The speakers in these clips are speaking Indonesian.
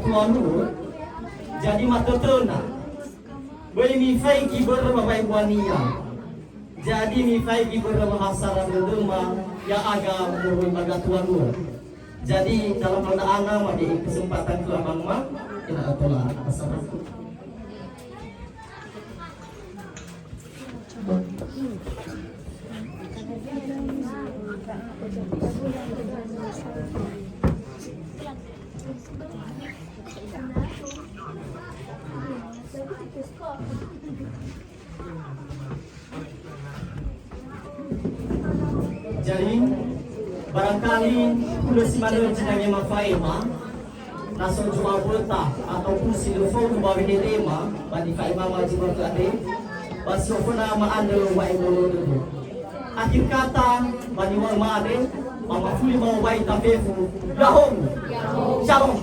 tua lu jadi matotona boleh mifai kibar babai buania jadi mifai kibar bahasa berderma yang agak murui baga tua lu jadi dalam pada anak di kesempatan kelabang mak kita tolak asal jadi barangkali udah si mana jenangnya mafaima naso cuma berta ataupun si lufo membawa tema bagi faima wajib berkade basio puna ma ando wa ibolo dulu akhir kata bagi wal maade mama fuli mau bayi tapefu yahom shalom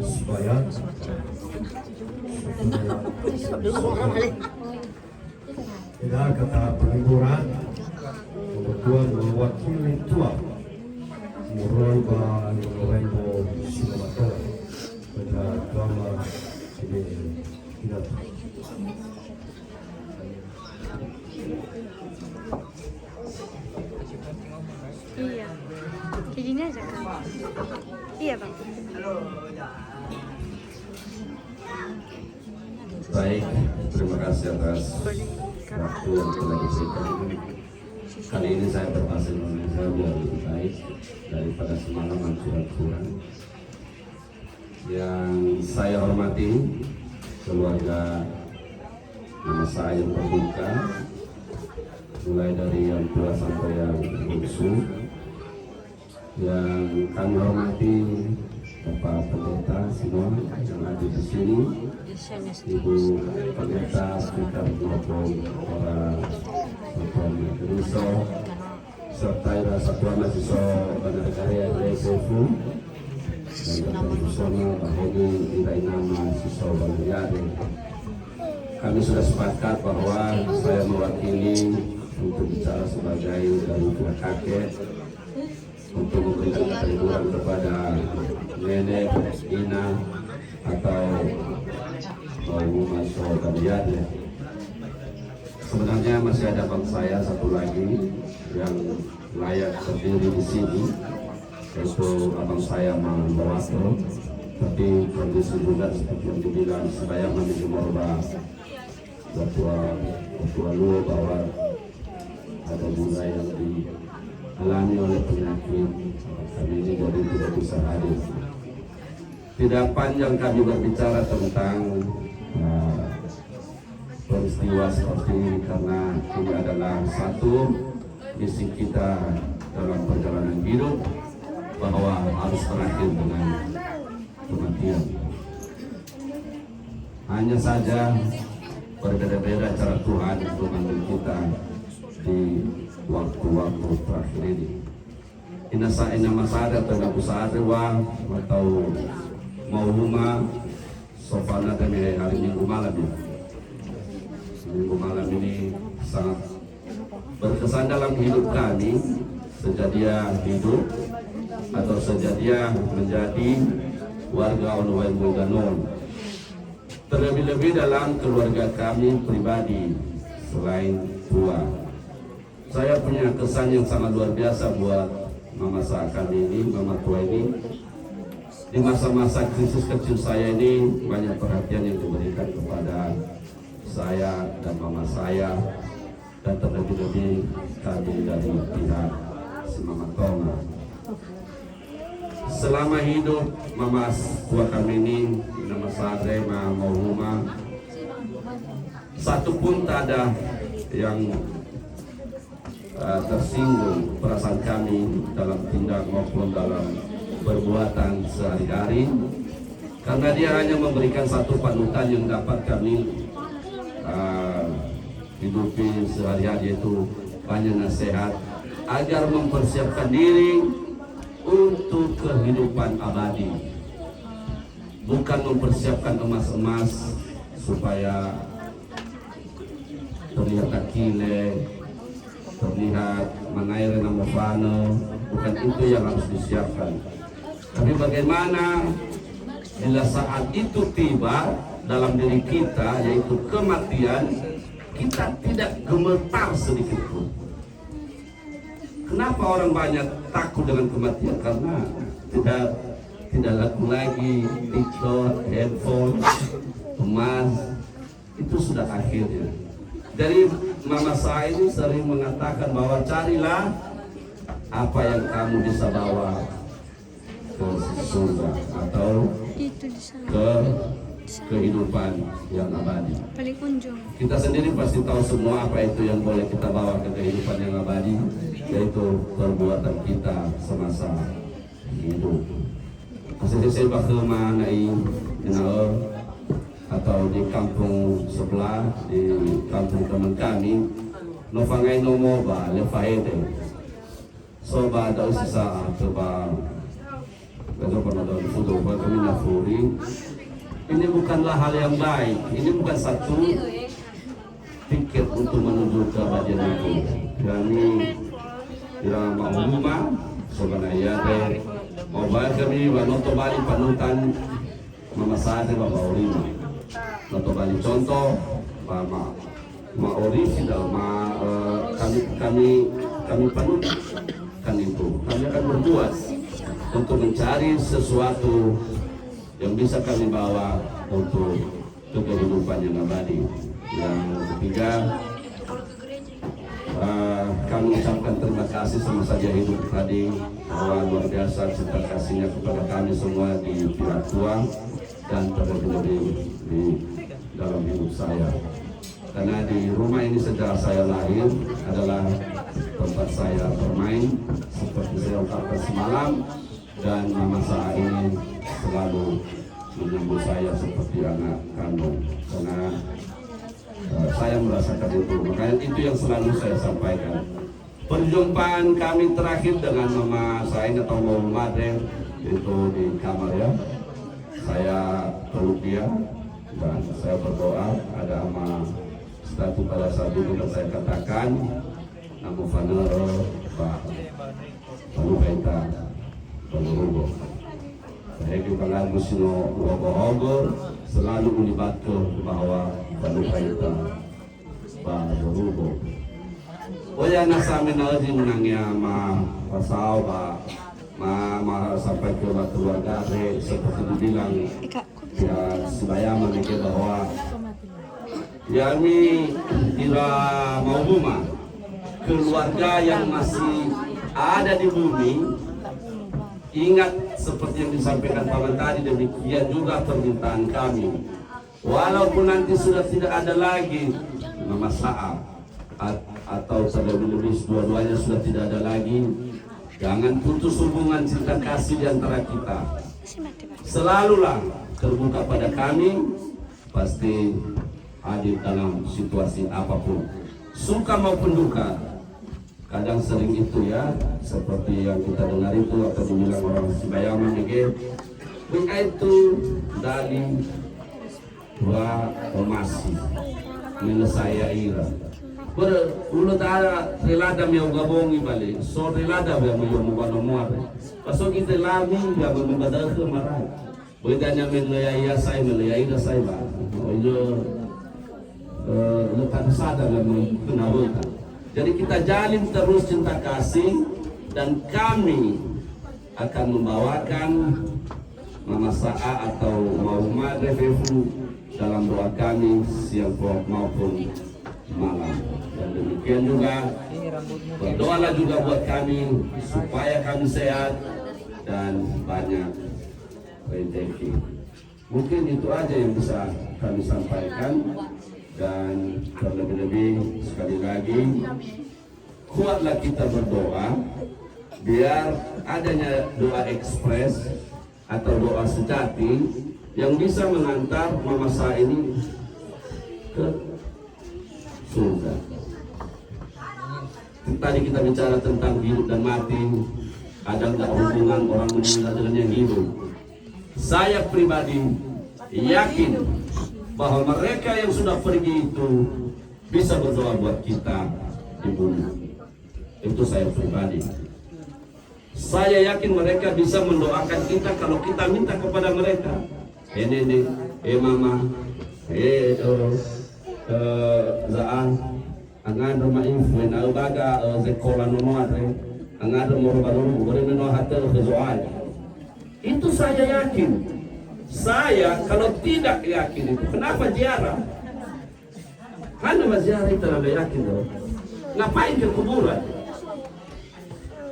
supaya tidak kata penghiburan kebetulan mewakili tua merubah November Silabato pada drama ini tidak iya kayak gini aja kan iya bang. Baik, terima kasih atas waktu yang telah diberikan. Kali ini saya berbahasa Indonesia biar lebih baik daripada semalam surat-surat. Yang saya hormati keluarga nama saya yang terbuka, mulai dari yang tua sampai yang bungsu. Yang kami hormati Bapak Pendeta semua yang ada di sini, Ibu Pendeta sekitar 20 orang Bapak Ruso serta Satuan Mahasiswa Bandar Karya DSFU dan Bapak Rusono Bahogi Iraina Mahasiswa Bandar. Kami sudah sepakat bahwa saya mewakili untuk bicara sebagai dari pihak kakek untuk memberikan perlindungan kepada nenek, ina, atau rumah saudara. Sebenarnya masih ada bang saya satu lagi yang layak berdiri di sini, yaitu abang saya Bawaslu. Tapi kondisi juga seperti yang dibilang saya memiliki merubah ketua lu bahwa ada juga yang dialami oleh penyakit kami ini jadi tidak bisa hadir. Tidak panjang kami berbicara tentang peristiwa seperti ini karena ini adalah satu misi kita dalam perjalanan hidup bahwa harus berakhir dengan kematian. Hanya saja berbeda-beda cara Tuhan untuk memanggil kita di waktu-waktu terakhir ini. Inasa ina masada tengah usaha wa atau mau rumah sofana dan hari Minggu malam ini. Minggu malam ini sangat berkesan dalam hidup kami, sejak dia hidup atau sejak dia menjadi warga Onwai Muganon. Terlebih-lebih dalam keluarga kami pribadi selain tua. Saya punya kesan yang sangat luar biasa buat mama saya kami ini, mama tua ini. Di masa-masa krisis kecil saya ini banyak perhatian yang diberikan kepada saya dan mama saya, dan terlebih-lebih kami dari pihak si mama Toma. Selama hidup mama tua kami ini, nama saya mau rumah, satu pun tak ada yang tersinggung perasaan kami dalam tindak maupun dalam perbuatan sehari-hari, karena dia hanya memberikan satu panutan yang dapat kami hidupi sehari-hari, yaitu banyak nasihat agar mempersiapkan diri untuk kehidupan abadi, bukan mempersiapkan emas-emas supaya terlihat Akile, terlihat Manaire Namofano, bukan itu yang harus disiapkan. Tapi bagaimana bila saat itu tiba dalam diri kita, yaitu kematian, kita tidak gemetar sedikit pun. Kenapa orang banyak takut dengan kematian? Karena tidak laku lagi TikTok, handphone, emas, itu sudah akhirnya. Jadi mama saya ini sering mengatakan bahwa carilah apa yang kamu bisa bawa ke surga atau Itu di sana. ke kehidupan yang abadi. Paling unjung. Kita sendiri pasti tahu semua apa itu yang boleh kita bawa ke kehidupan yang abadi, yaitu perbuatan kita semasa hidup. Masih saya bakal manai atau di kampung sebelah, di kampung teman kami, nofangai nomoba lefaede. Soba ada sisa coba pernah dalam foto kami nafuri. Ini bukanlah hal yang baik. Ini bukan satu tiket untuk menuju ke bagian itu. Kami tidak mau rumah, sebenarnya mau bayar kami noto bali panutan memasade bapak urima. Noto bali contoh, ma original, kami panutan itu. Kami akan berbuat untuk mencari sesuatu yang bisa kami bawa untuk kehidupan yang abadi. Yang ketiga, kami ucapkan terima kasih sama saja hidup tadi, bahwa luar biasa cinta kasihnya kepada kami semua di pihak tua dan terlebih di dalam hidup saya. Karena di rumah ini sejak saya lahir adalah tempat saya bermain, seperti saya ungkapkan semalam, dan mama saya ini selalu menyambut saya seperti anak kandung, karena saya merasakan itu. Makanya itu yang selalu saya sampaikan. Perjumpaan kami terakhir dengan mama saya atau mama Madre itu di kamar ya. Saya peluk dia dan saya berdoa. Ada ama statu pada saat itu dan saya katakan, namu fanero Pak Panukaita Panurugo. Saya juga lagu sino ogo-ogo selalu melibatkan bahwa Panukaita Panurugo. Oya nasamin aja menangnya pasal ma sampai ke keluarga seperti dibilang ya Sibayama mikir bahwa kami tidak mau rumah keluarga yang masih ada di bumi. Ingat seperti yang disampaikan paman tadi, demikian juga permintaan kami. Walaupun nanti sudah tidak ada lagi Mama Saab atau terlebih-lebih dua-duanya sudah tidak ada lagi, jangan putus hubungan cinta kasih di antara kita. Selalulah terbuka pada kami, pasti hadir dalam situasi apapun, suka maupun duka. Kadang sering itu ya, seperti yang kita dengar itu atau dibilang orang Sibayama mikir, mereka itu dari dua masih menyelesaikan ira. Ulo ada relada yang gabongi balik, so relada yang mau mengkonomuar. Pasok kita lami yang mengadal ke marah. Bedanya melayai saya melayai saya bah. Ojo letak sadar yang mengenalkan. Jadi kita jalin terus cinta kasih dan kami akan membawakan Mama Sa'a atau Mama Revefu dalam doa kami siang maupun malam. Dan demikian juga berdoalah juga buat kami supaya kami sehat dan banyak rezeki. Mungkin itu aja yang bisa kami sampaikan. Dan terlebih-lebih sekali lagi, kuatlah kita berdoa biar adanya doa ekspres atau doa sejati yang bisa mengantar Mama Sa ini ke surga. Tadi kita bicara tentang hidup dan mati, ada nggak hubungan orang meninggal dengan yang hidup? Saya pribadi yakin bahwa mereka yang sudah pergi itu bisa berdoa buat kita dibunuh. Itu saya pribadi. Saya yakin mereka bisa mendoakan kita kalau kita minta kepada mereka. Nenek, mama, Zaan, angada ma-info, baga sekolah nonoare, angada moro-moro, boleh menohatel kezoai. Itu saya yakin. Saya kalau tidak yakin itu, kenapa ziarah? Karena ziarah itu terlalu yakin loh. Ngapain ke kuburan?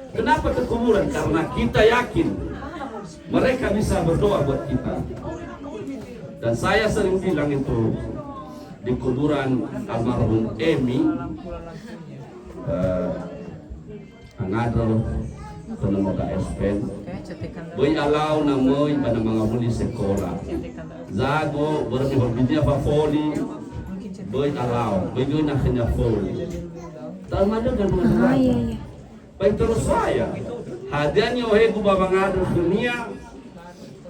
Kenapa ke kuburan? Karena kita yakin mereka bisa berdoa buat kita. Dan saya sering bilang itu di kuburan almarhum Emi, angadro penemuka Espen, boy alaw na moy pada mga muli sekolah, zago berbeda foli, boy alaw, boy na kanya foli. Talmado ganun na. Baik terus saya, hadiahnya ohe gua bangadro dunia.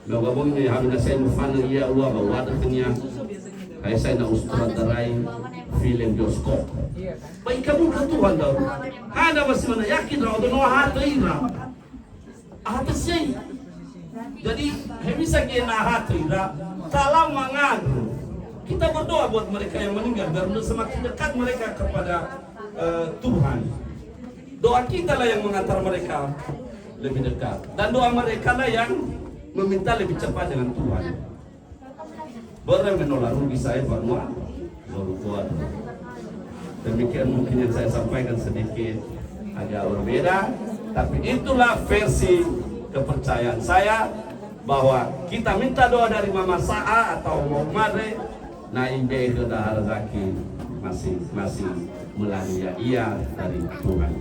Nagabong ni habi na sa mufano iya uwa ba wada kanya. Kaya saya na ustradaray film bioskop. Baik kamu ke Tuhan daw. Hada mas mana yakin raw dono hato ira. Hato siya. Jadi bisa gina hato ira. Salam mangado. Kita berdoa buat mereka yang meninggal biar semakin dekat mereka kepada Tuhan. Doa kita lah yang mengantar mereka lebih dekat. Dan doa mereka lah yang meminta lebih cepat dengan Tuhan. Boleh menolak rugi saya Pak Muat. Baru kuat. Demikian mungkin yang saya sampaikan sedikit agak berbeda, tapi itulah versi kepercayaan saya bahwa kita minta doa dari Mama Sa'a atau Muhammad na ibe itu dah rezeki masing-masing melalui iya dari Tuhan.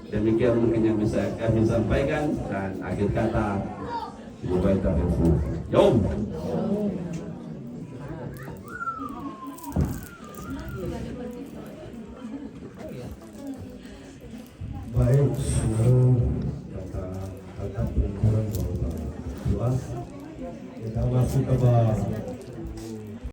Demikian mungkin yang bisa kami sampaikan, dan akhir kata Mubarak Yom. Baik, seluruh kata pengukuran doa. Kita masuk ke